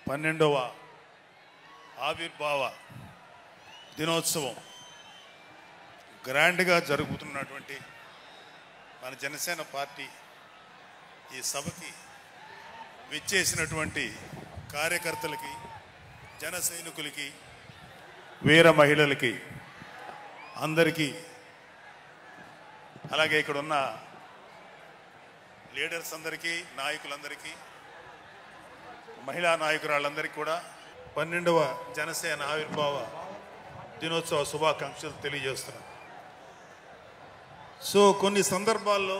12వ ఆవిర్భావ దినోత్సవం గ్రాండ్గా జరుగుతున్నటువంటి మన జనసేన పార్టీ ఈ సభకి విచ్చేసినటువంటి కార్యకర్తలకి, జన సైనికులకి, వీర మహిళలకి అందరికీ, అలాగే ఇక్కడ ఉన్న లీడర్స్ అందరికీ, నాయకులందరికీ, మహిళా నాయకురాళ్ళందరికీ కూడా 12వ జనసేన ఆవిర్భావ దినోత్సవ శుభాకాంక్షలు తెలియజేస్తున్నాను. సో కొన్ని సందర్భాల్లో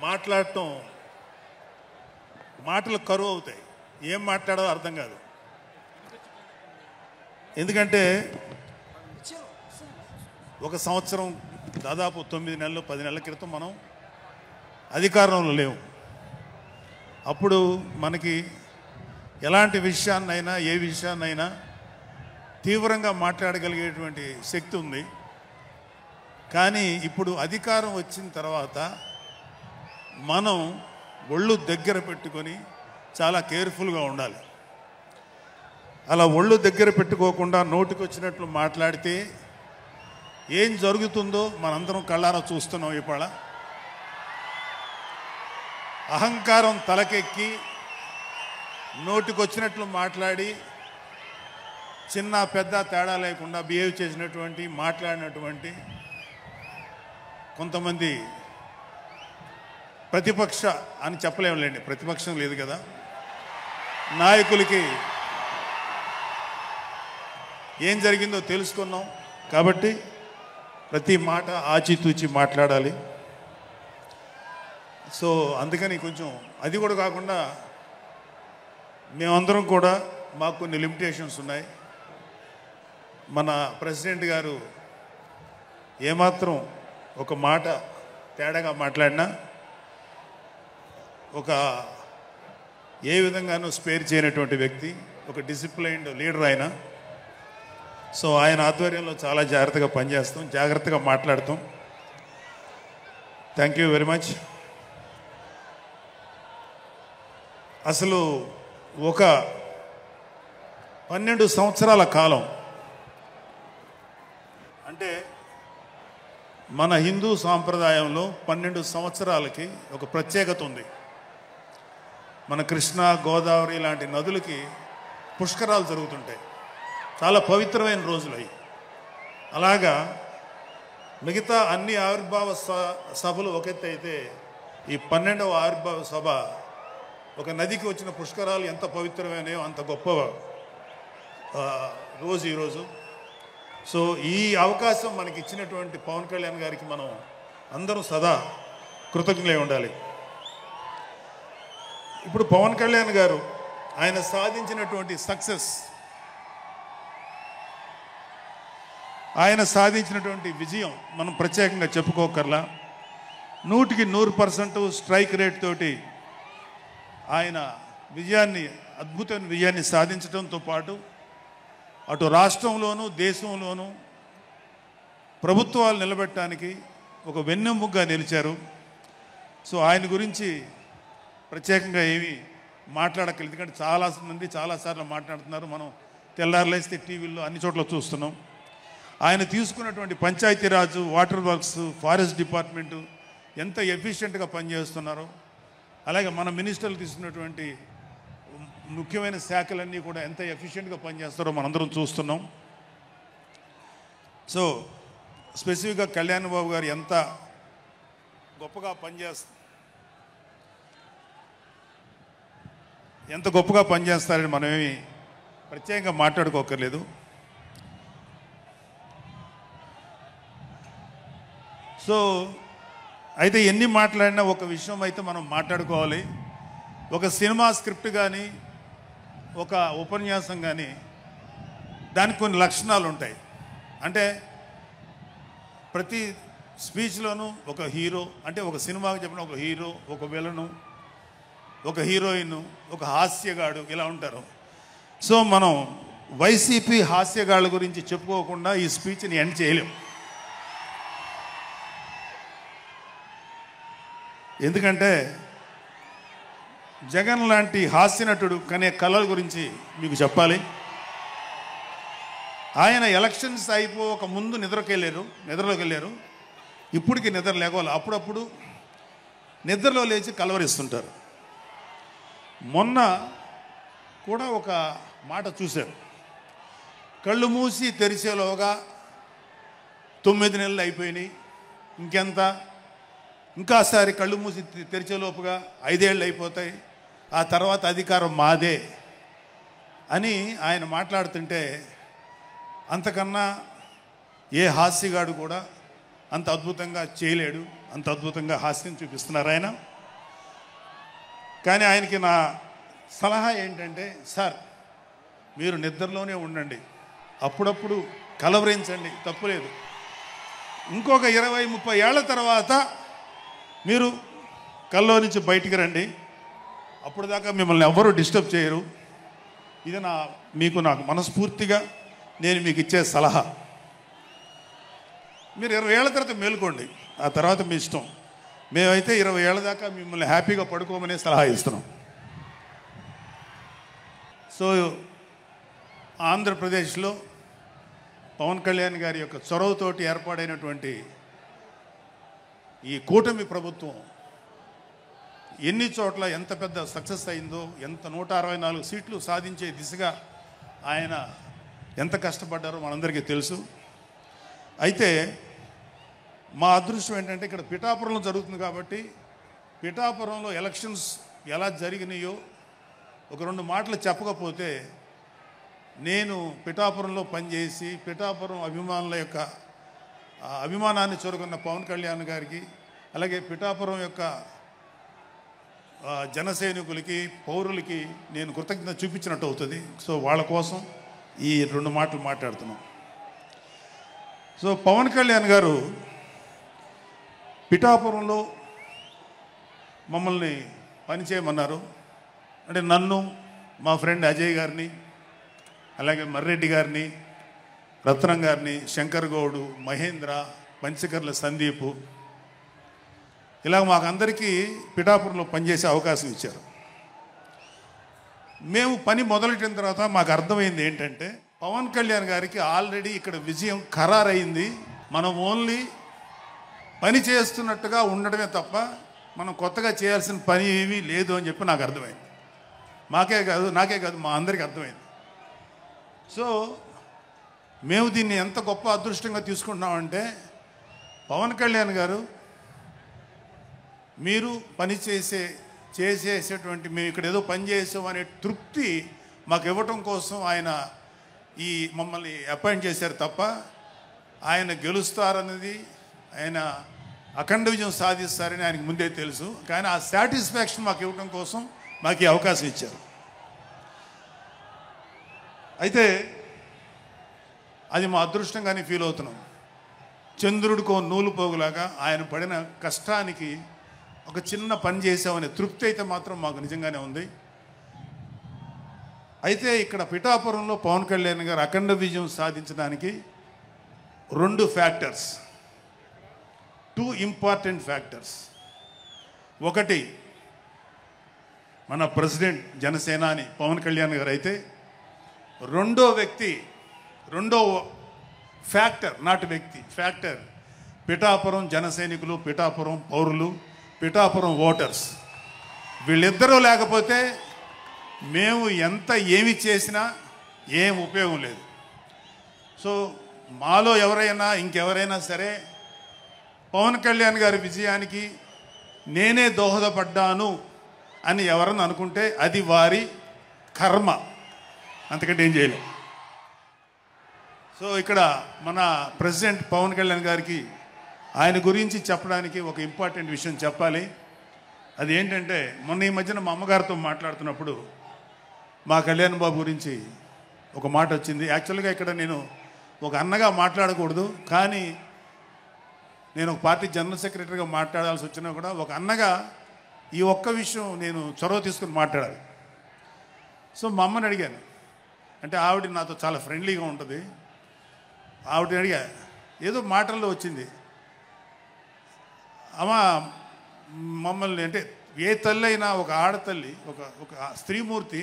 మాట్లాడటం మాటలు కరువు అవుతాయి, ఏం మాట్లాడాలో అర్థం కాదు. ఎందుకంటే ఒక సంవత్సరం దాదాపు 9 నెలలు 10 నెలల క్రితం మనం అధికారంలో లేవు. అప్పుడు మనకి ఎలాంటి విషయాన్నైనా, ఏ విషయాన్నైనా తీవ్రంగా మాట్లాడగలిగేటువంటి శక్తి ఉంది. కానీ ఇప్పుడు అధికారం వచ్చిన తర్వాత మనం ఒళ్ళు దగ్గర పెట్టుకొని చాలా కేర్ఫుల్గా ఉండాలి. అలా ఒళ్ళు దగ్గర పెట్టుకోకుండా నోటికి వచ్చినట్లు మాట్లాడితే ఏం జరుగుతుందో మనందరం కళ్ళారా చూస్తున్నాం. ఇవాళ అహంకారం తలకెక్కి నోటికొచ్చినట్లు మాట్లాడి చిన్న పెద్ద తేడా లేకుండా బిహేవ్ చేసినటువంటి, మాట్లాడినటువంటి కొంతమంది ప్రతిపక్ష అని చెప్పలేములేండి, ప్రతిపక్షం లేదు కదా, నాయకులకి ఏం జరిగిందో తెలుసుకున్నాం. కాబట్టి ప్రతి మాట ఆచితూచి మాట్లాడాలి. సో అందుకని కొంచెం అది కూడా కాకుండా మేమందరం కూడా మాకు కొన్ని లిమిటేషన్స్ ఉన్నాయి. మన ప్రెసిడెంట్ గారు ఏమాత్రం ఒక మాట తేడాగా మాట్లాడినా ఒక ఏ విధంగానూ స్పేర్ చేయనటువంటి వ్యక్తి, ఒక డిసిప్లైన్డ్ లీడర్ ఆయన. సో ఆయన ఆధ్వర్యంలో చాలా జాగ్రత్తగా పనిచేస్తాం, జాగ్రత్తగా మాట్లాడతాం. Thank you very much. అసలు ఒక 12 సంవత్సరాల కాలం అంటే మన హిందూ సాంప్రదాయంలో 12 సంవత్సరాలకి ఒక ప్రత్యేకత ఉంది. మన కృష్ణ, గోదావరి లాంటి నదులకి పుష్కరాలు జరుగుతుంటాయి, చాలా పవిత్రమైన రోజులు అవి. అలాగా మిగతా అన్ని ఆవిర్భావ సభలు ఒక ఎత్తు అయితే ఈ 12వ ఆవిర్భావ సభ ఒక నదికి వచ్చిన పుష్కరాలు ఎంత పవిత్రమైనయో అంత గొప్ప రోజు ఈరోజు. సో ఈ అవకాశం మనకి ఇచ్చినటువంటి పవన్ కళ్యాణ్ గారికి మనం అందరం సదా కృతజ్ఞులై ఉండాలి. ఇప్పుడు పవన్ కళ్యాణ్ గారు ఆయన సాధించినటువంటి సక్సెస్, ఆయన సాధించినటువంటి విజయం మనం ప్రత్యేకంగా చెప్పుకోకర్లా. 100కి 100% స్ట్రైక్ రేట్ తోటి ఆయన విజయాన్ని, అద్భుతమైన విజయాన్ని సాధించడంతో పాటు అటు రాష్ట్రంలోనూ దేశంలోనూ ప్రభుత్వాలు నిలబెట్టడానికి ఒక వెన్నెముగ్గా నిలిచారు. సో ఆయన గురించి ప్రత్యేకంగా ఏమీ మాట్లాడక్కర్లేదు, ఎందుకంటే చాలామంది చాలాసార్లు మాట్లాడుతున్నారు. మనం తెల్లారులేస్తే టీవీల్లో అన్ని చోట్ల చూస్తున్నాం. ఆయన తీసుకున్నటువంటి Panchayati Raj, water works, forest department ఎంత ఎఫిషియెంట్గా పనిచేస్తున్నారో, అలాగే మన మినిస్టర్లు తీసుకున్నటువంటి ముఖ్యమైన శాఖలన్నీ కూడా ఎంత ఎఫిషియెంట్గా పనిచేస్తారో మనందరం చూస్తున్నాం. సో స్పెసిఫిక్గా కళ్యాణ్ బాబు గారు ఎంత గొప్పగా పనిచేస్తారని మనమేమి ప్రత్యేకంగా మాట్లాడుకోకర్లేదు. సో అయితే ఎన్ని మాట్లాడినా ఒక విషయం అయితే మనం మాట్లాడుకోవాలి. ఒక సినిమా స్క్రిప్ట్ కానీ, ఒక ఉపన్యాసం కానీ, దానికి కొన్ని లక్షణాలు ఉంటాయి. అంటే ప్రతి స్పీచ్లోనూ ఒక హీరో, అంటే ఒక సినిమాకి చెప్పిన ఒక హీరో, ఒక విలను, ఒక హీరోయిన్, ఒక హాస్యగాడు, ఇలా ఉంటారు. సో మనం వైసీపీ హాస్యగాళ్ళ గురించి చెప్పుకోకుండా ఈ స్పీచ్ని ఎండ్ చేయలేం. ఎందుకంటే జగన్ లాంటి హాస్యనటుడు కనే కళల గురించి మీకు చెప్పాలి. ఆయన ఎలక్షన్స్ అయిపోక ముందు నిద్రలోకి వెళ్ళారు. ఇప్పటికి నిద్ర లేవాలి. అప్పుడప్పుడు నిద్రలో లేచి కలవరిస్తుంటారు. మొన్న కూడా ఒక మాట చూశారు. కళ్ళు మూసి తెరిచేలోగా 9 నెలలు అయిపోయినాయి, ఇంకెంత, ఇంకాసారి కళ్ళు మూసి తెరిచేలోపుగా 5 ఏళ్ళు అయిపోతాయి, ఆ తర్వాత అధికారం మాదే అని ఆయన మాట్లాడుతుంటే అంతకన్నా ఏ హాస్యగాడు కూడా అంత అద్భుతంగా చేయలేడు. అంత అద్భుతంగా హాస్యం చూపిస్తున్నారు ఆయన. కానీ ఆయనకి నా సలహా ఏంటంటే, సార్ మీరు నిద్రలోనే ఉండండి, అప్పుడప్పుడు కలవరించండి, తప్పులేదు. ఇంకొక 20-30 ఏళ్ల తర్వాత మీరు కల్లో నుంచి బయటికి రండి, అప్పుడు దాకా మిమ్మల్ని ఎవ్వరూ డిస్టర్బ్ చేయరు. ఇది నాకు మనస్ఫూర్తిగా నేను మీకు ఇచ్చే సలహా. మీరు 20 ఏళ్ల తర్వాత మేలుకోండి, ఆ తర్వాత మీ ఇష్టం. మేమైతే 20 ఏళ్ల దాకా మిమ్మల్ని హ్యాపీగా పడుకోమనే సలహా ఇస్తున్నాం. సో ఆంధ్రప్రదేశ్లో పవన్ కళ్యాణ్ గారి యొక్క చొరవతోటి ఏర్పాటైనటువంటి ఈ కూటమి ప్రభుత్వం ఎన్ని చోట్ల ఎంత పెద్ద సక్సెస్ అయిందో, ఎంత 164 సీట్లు సాధించే దిశగా ఆయన ఎంత కష్టపడ్డారో మనందరికీ తెలుసు. అయితే మా అదృష్టం ఏంటంటే ఇక్కడ పిఠాపురంలో జరుగుతుంది కాబట్టి పిఠాపురంలో ఎలక్షన్స్ ఎలా జరిగినాయో ఒక 2 మాటలు చెప్పకపోతే, నేను పిఠాపురంలో పనిచేసి పిఠాపురం అభిమానుల యొక్క అభిమానాన్ని చూరుకున్న పవన్ కళ్యాణ్ గారికి, అలాగే పిఠాపురం యొక్క జనసైనికులకి, పౌరులకి నేను కృతజ్ఞత చూపించినట్టు అవుతుంది. సో వాళ్ళ కోసం ఈ 2 మాటలు మాట్లాడుతున్నాం. సో పవన్ కళ్యాణ్ గారు పిఠాపురంలో మమ్మల్ని పనిచేయమన్నారు. అంటే నన్ను, మా ఫ్రెండ్ అజయ్ గారిని, అలాగే మర్రెడ్డి గారిని, రత్నం గారిని, శంకర్ గౌడు, మహేంద్ర, పంచకర్ల సందీపు, ఇలా మాకందరికీ పిఠాపురంలో పనిచేసే అవకాశం ఇచ్చారు. మేము పని మొదలెట్టిన తర్వాత మాకు అర్థమైంది ఏంటంటే, పవన్ కళ్యాణ్ గారికి ఆల్రెడీ ఇక్కడ విజయం ఖరారైంది. మనం ఓన్లీ పని చేస్తున్నట్టుగా ఉండడమే తప్ప మనం కొత్తగా చేయాల్సిన పని ఏమీ లేదు అని చెప్పి నాకు అర్థమైంది. నాకే కాదు మా అందరికీ అర్థమైంది. సో మేము దీన్ని ఎంత గొప్ప అదృష్టంగా తీసుకుంటున్నామంటే, పవన్ కళ్యాణ్ గారు మీరు పని చేసేసేటువంటి మేము ఇక్కడ ఏదో పని చేసాం అనే తృప్తి మాకు ఇవ్వటం కోసం ఆయన ఈ మమ్మల్ని అపాయింట్ చేశారు తప్ప ఆయన గెలుస్తారన్నది, ఆయన అఖండ విజయం సాధిస్తారని ఆయనకు ముందే తెలుసు. కానీ ఆ సాటిస్ఫాక్షన్ మాకు ఇవ్వటం కోసం మాకు ఈ అవకాశం ఇచ్చారు. అయితే అది మా అదృష్టంగానే ఫీల్ అవుతున్నాం. చంద్రుడికో నూలు పోగులాగా ఆయన పడిన కష్టానికి ఒక చిన్న పని చేసామనే తృప్తి అయితే మాత్రం మాకు నిజంగానే ఉంది. అయితే ఇక్కడ పిఠాపురంలో పవన్ కళ్యాణ్ గారు అఖండ విజయం సాధించడానికి 2 ఫ్యాక్టర్స్, 2 ఇంపార్టెంట్ ఫ్యాక్టర్స్. ఒకటి మన ప్రెసిడెంట్ జనసేనాని పవన్ కళ్యాణ్ గారు అయితే, రెండో ఫ్యాక్టర్, నాట్ వ్యక్తి, ఫ్యాక్టర్ పిఠాపురం జనసైనికులు, పిఠాపురం పౌరులు, పిఠాపురం ఓటర్స్. వీళ్ళిద్దరూ లేకపోతే మేము ఏమి చేసినా ఏం ఉపయోగం లేదు. సో మాలో ఇంకెవరైనా సరే పవన్ కళ్యాణ్ గారి విజయానికి నేనే దోహదపడ్డాను అని ఎవరన్నా అనుకుంటే అది వారి కర్మ, అంతకంటే ఏం చేయలేం. సో ఇక్కడ మన ప్రెసిడెంట్ పవన్ కళ్యాణ్ గారికి ఆయన గురించి చెప్పడానికి ఒక ఇంపార్టెంట్ విషయం చెప్పాలి. అది ఏంటంటే, మొన్న ఈ మధ్యన మా అమ్మగారితో మాట్లాడుతున్నప్పుడు మా కళ్యాణ్ బాబు గురించి ఒక మాట వచ్చింది. యాక్చువల్గా ఇక్కడ నేను ఒక అన్నగా మాట్లాడకూడదు, కానీ నేను ఒక పార్టీ జనరల్ సెక్రటరీగా మాట్లాడాల్సి వచ్చినా కూడా ఒక అన్నగా ఈ ఒక్క విషయం నేను చొరవ తీసుకుని మాట్లాడాలి. సో మా అమ్మని అడిగాను. అంటే ఆవిడ నాతో చాలా ఫ్రెండ్లీగా ఉంటుంది. ఆవిడని అడిగా, ఏదో మాటల్లో వచ్చింది, అమ్మ మమ్మల్ని అంటే ఏ తల్లి అయినా ఒక ఆడతల్లి ఒక ఒక స్త్రీమూర్తి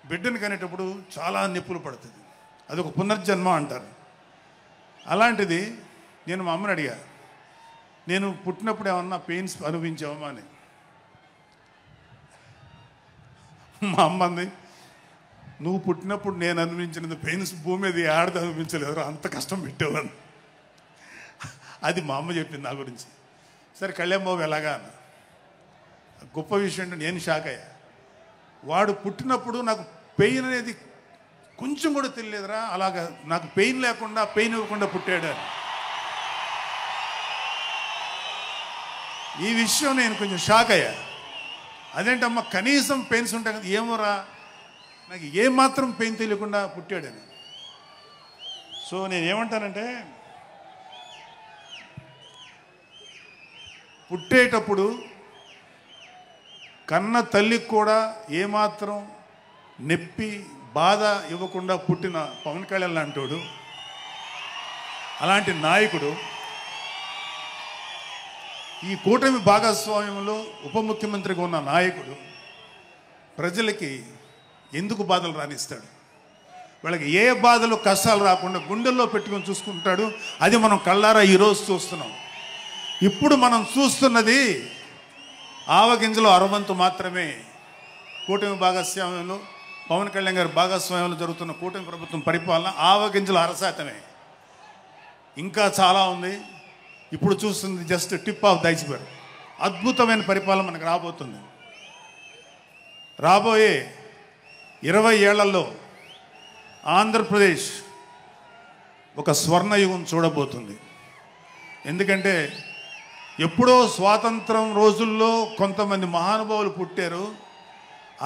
బిడ్డను కనేటప్పుడు చాలా నొప్పులు పడుతుంది. అదొక పునర్జన్మ అంటారు. అలాంటిది నేను మా అమ్మని అడిగా, నేను పుట్టినప్పుడు ఏమన్నా పెయిన్స్ అనుభవించావమ్మా అని. మా అమ్మ అంది, నువ్వు పుట్టినప్పుడు నేను అనుభవించినది పెయిన్స్ భూమి మీద ఆడది అనుభవించలేదు, అంత కష్టం పెట్టేవాడిని. అది మా అమ్మ చెప్పింది నా గురించి. సరే కళ్యాణ్ బాబు ఎలాగా అన్న. గొప్ప విషయం అంటే నేను షాక్ అయ్యా. వాడు పుట్టినప్పుడు నాకు పెయిన్ అనేది కొంచెం కూడా తెలియలేదురా, అలాగా నాకు పెయిన్ లేకుండా పెయిన్ ఇవ్వకుండా పుట్టాడు అని. ఈ విషయం నేను కొంచెం షాక్ అయ్యా. అదేంటమ్మా కనీసం పెయిన్స్ ఉంటాయి కదా, ఏమోరా నాకు ఏమాత్రం పెయిన్ తెలియకుండా పుట్టాడని. సో నేను ఏమంటానంటే, పుట్టేటప్పుడు కన్న తల్లికి కూడా ఏమాత్రం నొప్పి బాధ ఇవ్వకుండా పుట్టిన పవన్ కళ్యాణ్ లాంటోడు, అలాంటి నాయకుడు ఈ కూటమి భాగస్వామ్యంలో ఉప ముఖ్యమంత్రిగా ఉన్న నాయకుడు ప్రజలకి ఎందుకు బాధలు రానిస్తాడు? వాళ్ళకి ఏ బాధలు కష్టాలు రాకుండా గుండెల్లో పెట్టుకొని చూసుకుంటాడు. అది మనం కళ్ళారా ఈరోజు చూస్తున్నాం. ఇప్పుడు మనం చూస్తున్నది ఆవగింజలో అరవంతు మాత్రమే. కూటమి భాగస్వామ్యంలో పవన్ కళ్యాణ్ గారి భాగస్వామ్యంలో జరుగుతున్న కూటమి ప్రభుత్వం పరిపాలన ఆవగింజల అరశాతమే. ఇంకా చాలా ఉంది. ఇప్పుడు చూస్తుంది just tip of the iceberg. అద్భుతమైన పరిపాలన మనకు రాబోతుంది. రాబోయే 20 ఏళ్లలో ఆంధ్రప్రదేశ్ ఒక స్వర్ణయుగం చూడబోతుంది. ఎందుకంటే ఎప్పుడో స్వాతంత్రం రోజుల్లో కొంతమంది మహానుభావులు పుట్టారు.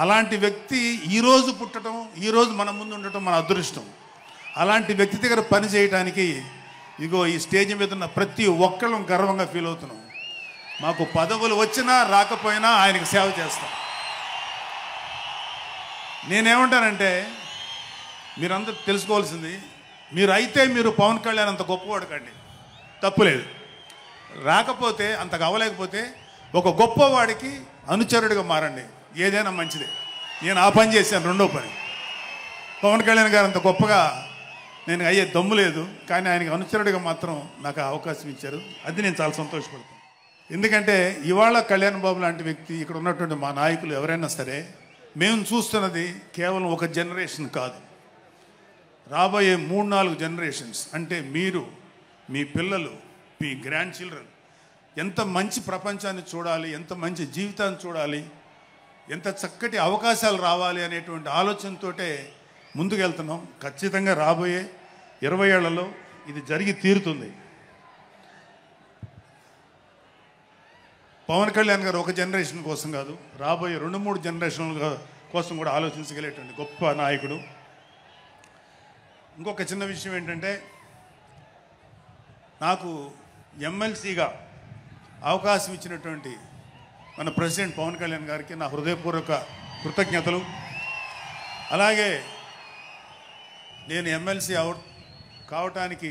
అలాంటి వ్యక్తి ఈరోజు పుట్టడం, ఈరోజు మన ముందు ఉండటం మన అదృష్టం. అలాంటి వ్యక్తి దగ్గర పని చేయడానికి ఇగో ఈ స్టేజ్ మీద ఉన్న ప్రతి ఒక్కళ్ళం గర్వంగా ఫీల్ అవుతున్నాం. మాకు పదవులు వచ్చినా రాకపోయినా ఆయనకు సేవ చేస్తాం. నేనేమంటానంటే, మీరందరూ తెలుసుకోవాల్సింది, మీరు పవన్ కళ్యాణ్ అంత గొప్పవాడు కండి, తప్పులేదు. రాకపోతే అంతగా అవ్వలేకపోతే ఒక గొప్పవాడికి అనుచరుడిగా మారండి, ఏదైనా మంచిదే. నేను ఆ పని చేశాను. రెండో పని, పవన్ కళ్యాణ్ గారు అంత గొప్పగా నేను అయ్యే దమ్ము లేదు, కానీ ఆయనకి అనుచరుడిగా మాత్రం నాకు అవకాశం ఇచ్చారు. అది నేను చాలా సంతోషపడతాను. ఎందుకంటే ఇవాళ కళ్యాణ్ బాబు లాంటి వ్యక్తి, ఇక్కడ ఉన్నటువంటి మా నాయకులు ఎవరైనా సరే, మేము చూస్తున్నది కేవలం ఒక జనరేషన్ కాదు, రాబోయే 3-4 జనరేషన్స్. అంటే మీరు, మీ పిల్లలు, మీ గ్రాండ్ చిల్డ్రన్ ఎంత మంచి ప్రపంచాన్ని చూడాలి, ఎంత మంచి జీవితాన్ని చూడాలి, ఎంత చక్కటి అవకాశాలు రావాలి అనేటువంటి ఆలోచనతోటే ముందుకెళ్తున్నాం. ఖచ్చితంగా రాబోయే 20 ఏళ్లలో ఇది జరిగి తీరుతుంది. పవన్ కళ్యాణ్ గారు ఒక జనరేషన్ కోసం కాదు, రాబోయే 2-3 జనరేషన్ల కోసం కూడా ఆలోచించగలిగేటువంటి గొప్ప నాయకుడు. ఇంకొక చిన్న విషయం ఏంటంటే, నాకు ఎమ్మెల్సీగా అవకాశం ఇచ్చినటువంటి మన ప్రెసిడెంట్ పవన్ కళ్యాణ్ గారికి నా హృదయపూర్వక కృతజ్ఞతలు. అలాగే నేను ఎమ్మెల్సీ కావటానికి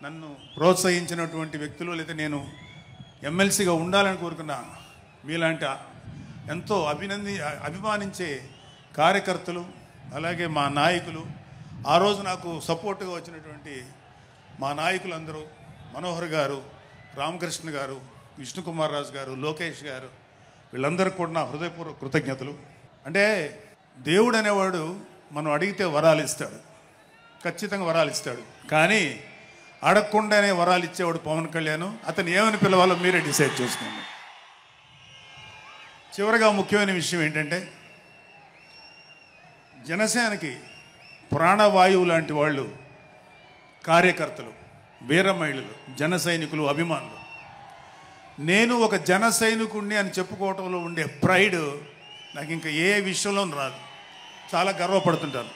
నన్ను ప్రోత్సహించినటువంటి వ్యక్తులు, లేదా నేను ఎమ్మెల్సీగా ఉండాలని కోరుకున్న మీలాంటి ఎంతో అభిమానించే కార్యకర్తలు, అలాగే మా నాయకులు, ఆ రోజు నాకు సపోర్ట్గా వచ్చినటువంటి మా నాయకులందరూ, మనోహర్ గారు, రామకృష్ణ గారు, విష్ణుకుమార్ రాజు గారు, లోకేష్ గారు, వీళ్ళందరికీ కూడా నా హృదయపూర్వక కృతజ్ఞతలు. అంటే దేవుడు అనేవాడు మనం అడిగితే వరాలు ఇస్తాడు, ఖచ్చితంగా వరాలు ఇస్తాడు. కానీ అడగకుండానే వరాలు ఇచ్చేవాడు పవన్ కళ్యాణ్. అతను ఏమని పిలవాలో మీరే డిసైడ్ చేసుకోండి. చివరిగా ముఖ్యమైన విషయం ఏంటంటే, జనసేనకి ప్రాణవాయువు లాంటి వాళ్ళు కార్యకర్తలు, వీర మహిళలు, జన సైనికులు, అభిమానులు. నేను ఒక జన సైనికుడిని అని చెప్పుకోవటంలో ఉండే ప్రైడ్ నాకు ఇంకా ఏ విషయంలో రాదు. చాలా గర్వపడుతుంటాను.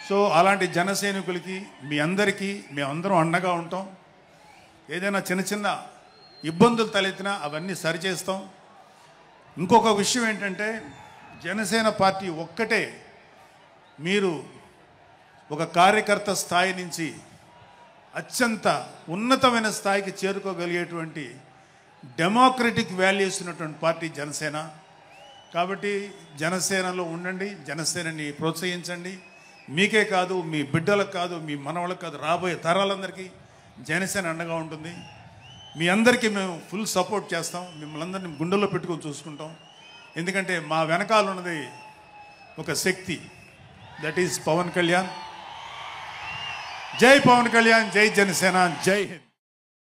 సో అలాంటి జన సైనికులకి, మీ అందరికీ మేమందరం అండగా ఉంటాం. ఏదైనా చిన్న చిన్న ఇబ్బందులు తలెత్తినా అవన్నీ సరిచేస్తాం. ఇంకొక విషయం ఏంటంటే, జనసేన పార్టీ ఒక్కటే మీరు ఒక కార్యకర్త స్థాయి నుంచి అత్యంత ఉన్నతమైన స్థాయికి చేరుకోగలిగేటువంటి డెమోక్రటిక్ వాల్యూస్ ఉన్నటువంటి పార్టీ జనసేన. కాబట్టి జనసేనలో ఉండండి, జనసేనని ప్రోత్సహించండి. మీకే కాదు, మీ బిడ్డలకు కాదు, మీ మనవలకు కాదు, రాబోయే తరాలందరికీ జనసేన అండగా ఉంటుంది. మీ అందరికీ మేము ఫుల్ సపోర్ట్ చేస్తాం. మిమ్మల్ని అందరినీ గుండెల్లో పెట్టుకొని చూసుకుంటాం. ఎందుకంటే మా వెనకాల ఉన్నది ఒక శక్తి, దట్ ఈజ్ పవన్ కళ్యాణ్. జై పవన్ కళ్యాణ్, జై జనసేన, జై హింద్.